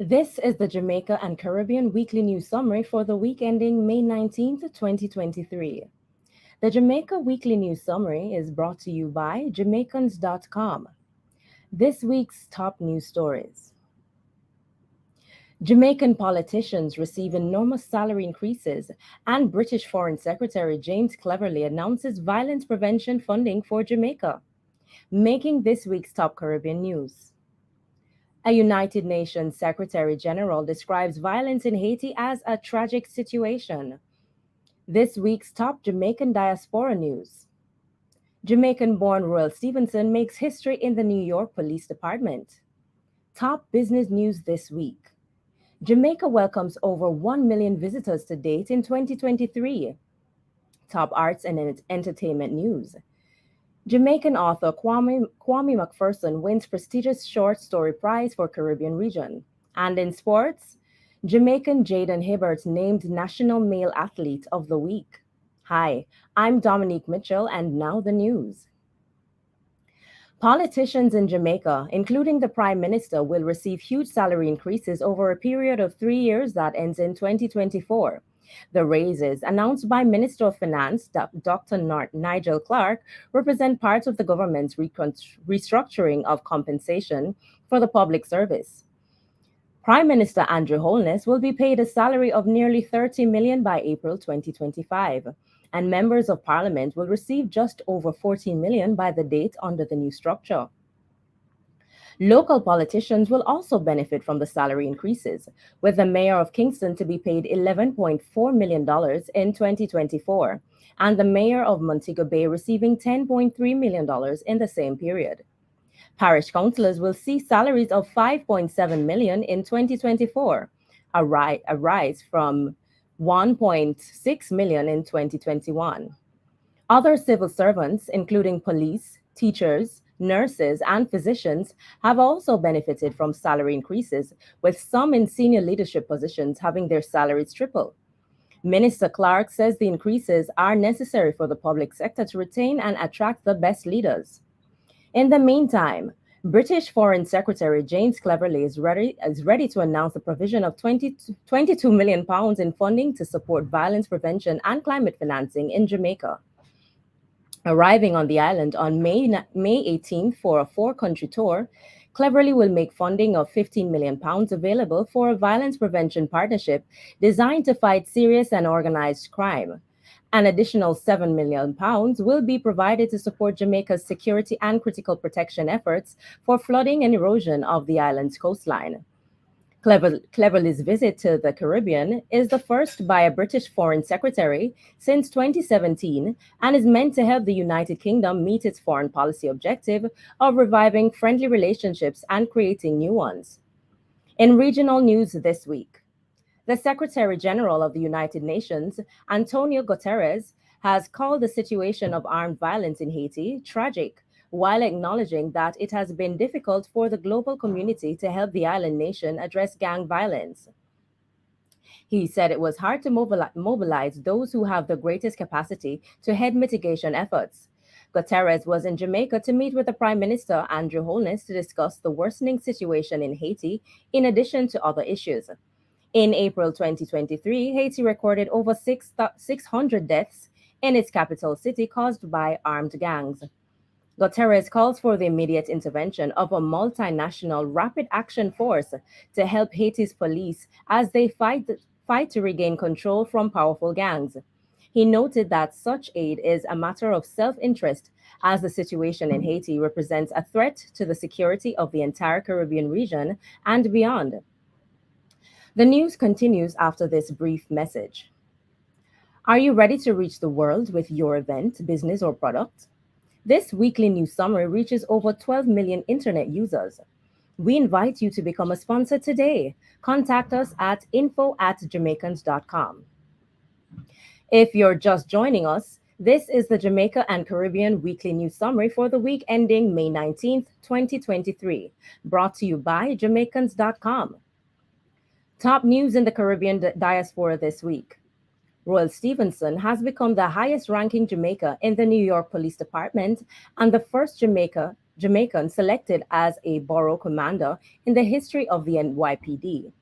This is the Jamaica and Caribbean Weekly News Summary for the week ending May 19th, 2023. The Jamaica Weekly News Summary is brought to you by JAMAICANS.com. This week's top news stories: Jamaican politicians receive enormous salary increases, and British Foreign Secretary James Cleverly announces violence prevention funding for Jamaica, making this week's top Caribbean news. A United Nations Secretary General describes violence in Haiti as a tragic situation. This week's top Jamaican diaspora news: Jamaican born Royal Stevenson makes history in the New York Police Department. Top business news this week: Jamaica welcomes over 1 million visitors to date in 2023. Top arts and entertainment news: Jamaican author Kwame McPherson wins prestigious short story prize for Caribbean region. And in sports, Jamaican Jaden Hibbert named National Male Athlete of the Week. Hi, I'm Dominique Mitchell, and now the news. Politicians in Jamaica, including the Prime Minister, will receive huge salary increases over a period of 3 years that ends in 2024. The raises, announced by Minister of Finance Dr. Nigel Clark, represent part of the government's restructuring of compensation for the public service. Prime Minister Andrew Holness will be paid a salary of nearly 30 million by April 2025, and members of parliament will receive just over 14 million by the date under the new structure. Local politicians will also benefit from the salary increases, with the mayor of Kingston to be paid $11.4 million in 2024, and the mayor of Montego Bay receiving $10.3 million in the same period. Parish councillors will see salaries of 5.7 million in 2024, a rise from 1.6 million in 2021. Other civil servants, including police, teachers, nurses, and physicians, have also benefited from salary increases, with some in senior leadership positions having their salaries triple. Minister Clark says the increases are necessary for the public sector to retain and attract the best leaders. In the meantime, British Foreign Secretary James Cleverly is ready to announce the provision of £22 million in funding to support violence prevention and climate financing in Jamaica. Arriving on the island on May 18th for a four-country tour, Cleverly will make funding of £15 million available for a violence prevention partnership designed to fight serious and organized crime. An additional £7 million will be provided to support Jamaica's security and critical protection efforts for flooding and erosion of the island's coastline. Cleverly's visit to the Caribbean is the first by a British Foreign Secretary since 2017 and is meant to help the United Kingdom meet its foreign policy objective of reviving friendly relationships and creating new ones. In regional news this week, the Secretary General of the United Nations, Antonio Guterres, has called the situation of armed violence in Haiti tragic, while acknowledging that it has been difficult for the global community to help the island nation address gang violence. He said it was hard to mobilize those who have the greatest capacity to head mitigation efforts. Guterres was in Jamaica to meet with the Prime Minister Andrew Holness to discuss the worsening situation in Haiti, in addition to other issues. In April 2023, Haiti recorded over 600 deaths in its capital city caused by armed gangs. Guterres calls for the immediate intervention of a multinational rapid action force to help Haiti's police as they fight to regain control from powerful gangs. He noted that such aid is a matter of self interest, as the situation in Haiti represents a threat to the security of the entire Caribbean region and beyond. The news continues after this brief message. Are you ready to reach the world with your event, business, or product? This weekly news summary reaches over 12 million internet users. We invite you to become a sponsor today. Contact us at info@jamaicans.com. If you're just joining us, this is the Jamaica and Caribbean Weekly News Summary for the week ending May 19th, 2023, brought to you by Jamaicans.com. Top news in the Caribbean diaspora this week. Royal Stevenson has become the highest ranking Jamaica in the New York Police Department and the first Jamaican selected as a borough commander in the history of the NYPD.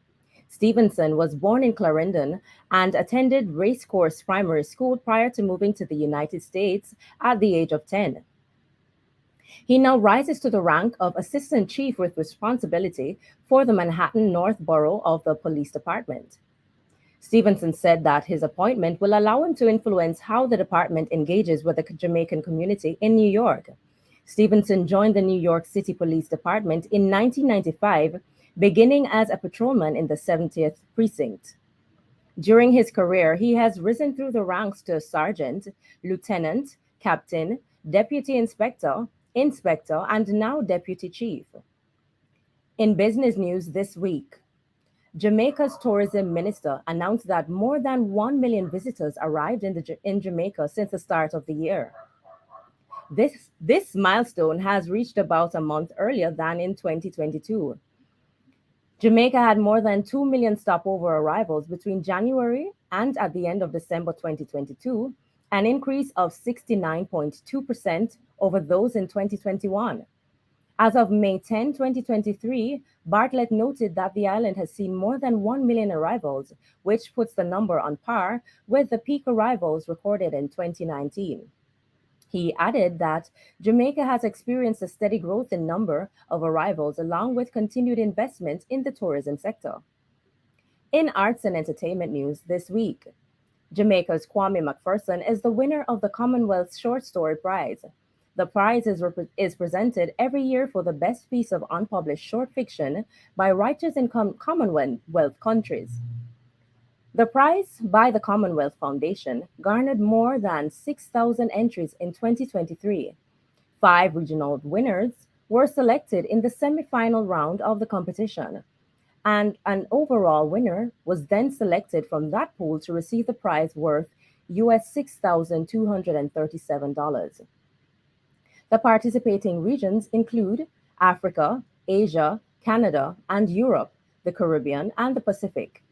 Stevenson was born in Clarendon and attended Racecourse Primary School prior to moving to the United States at the age of 10. He now rises to the rank of assistant chief with responsibility for the Manhattan North Borough of the Police Department. Stevenson said that his appointment will allow him to influence how the department engages with the Jamaican community in New York. Stevenson joined the New York City Police Department in 1995, beginning as a patrolman in the 70th Precinct. During his career, he has risen through the ranks to sergeant, lieutenant, captain, deputy inspector, inspector, and now deputy chief. In business news this week, Jamaica's tourism minister announced that more than 1 million visitors arrived in Jamaica since the start of the year. This milestone has reached about a month earlier than in 2022. Jamaica had more than 2 million stopover arrivals between January and at the end of December 2022, an increase of 69.2% over those in 2021. As of May 10, 2023, Bartlett noted that the island has seen more than 1 million arrivals, which puts the number on par with the peak arrivals recorded in 2019. He added that Jamaica has experienced a steady growth in number of arrivals along with continued investment in the tourism sector. In arts and entertainment news this week, Jamaica's Kwame McPherson is the winner of the Commonwealth Short Story Prize. The prize is presented every year for the best piece of unpublished short fiction by writers in Commonwealth countries. The prize by the Commonwealth Foundation garnered more than 6,000 entries in 2023. Five regional winners were selected in the semi-final round of the competition, and an overall winner was then selected from that pool to receive the prize worth US $6,237. The participating regions include Africa, Asia, Canada, and Europe, the Caribbean, and the Pacific.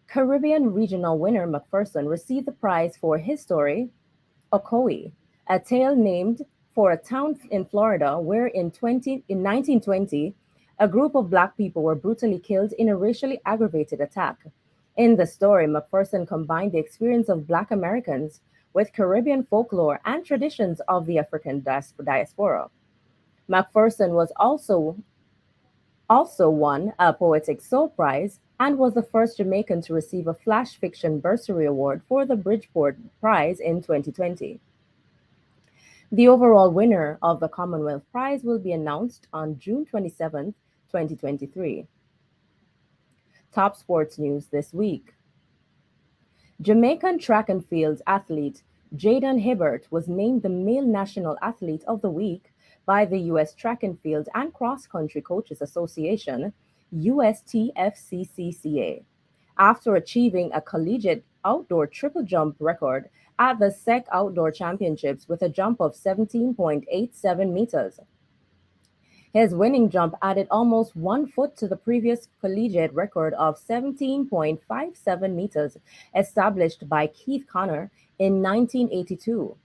Caribbean regional winner McPherson received the prize for his story, Ocoee, a tale named for a town in Florida where in 1920, a group of black people were brutally killed in a racially aggravated attack. In the story, McPherson combined the experience of black Americans with Caribbean folklore and traditions of the African diaspora. McPherson was also won a Poetic Soul Prize and was the first Jamaican to receive a Flash Fiction Bursary Award for the Bridgeport Prize in 2020. The overall winner of the Commonwealth Prize will be announced on June 27, 2023. Top sports news this week. Jamaican track and field athlete Jaden Hibbert was named the Male National Athlete of the Week by the U.S. Track and Field and Cross Country Coaches Association, USTFCCCA, after achieving a collegiate outdoor triple jump record at the SEC Outdoor Championships with a jump of 17.87 meters. His winning jump added almost 1 foot to the previous collegiate record of 17.57 meters established by Keith Connor in 1982.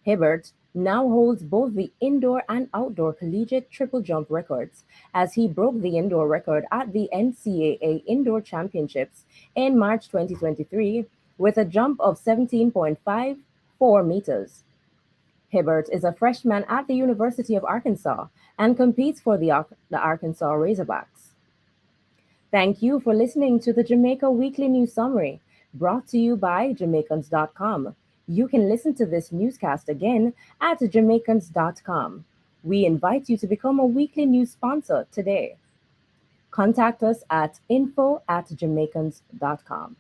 Hibbert now holds both the indoor and outdoor collegiate triple jump records, as he broke the indoor record at the NCAA Indoor Championships in March 2023 with a jump of 17.54 meters. Hibbert is a freshman at the University of Arkansas and competes for the Arkansas Razorbacks. Thank you for listening to the Jamaica Weekly News Summary, brought to you by Jamaicans.com. You can listen to this newscast again at Jamaicans.com. We invite you to become a weekly news sponsor today. Contact us at info@Jamaicans.com.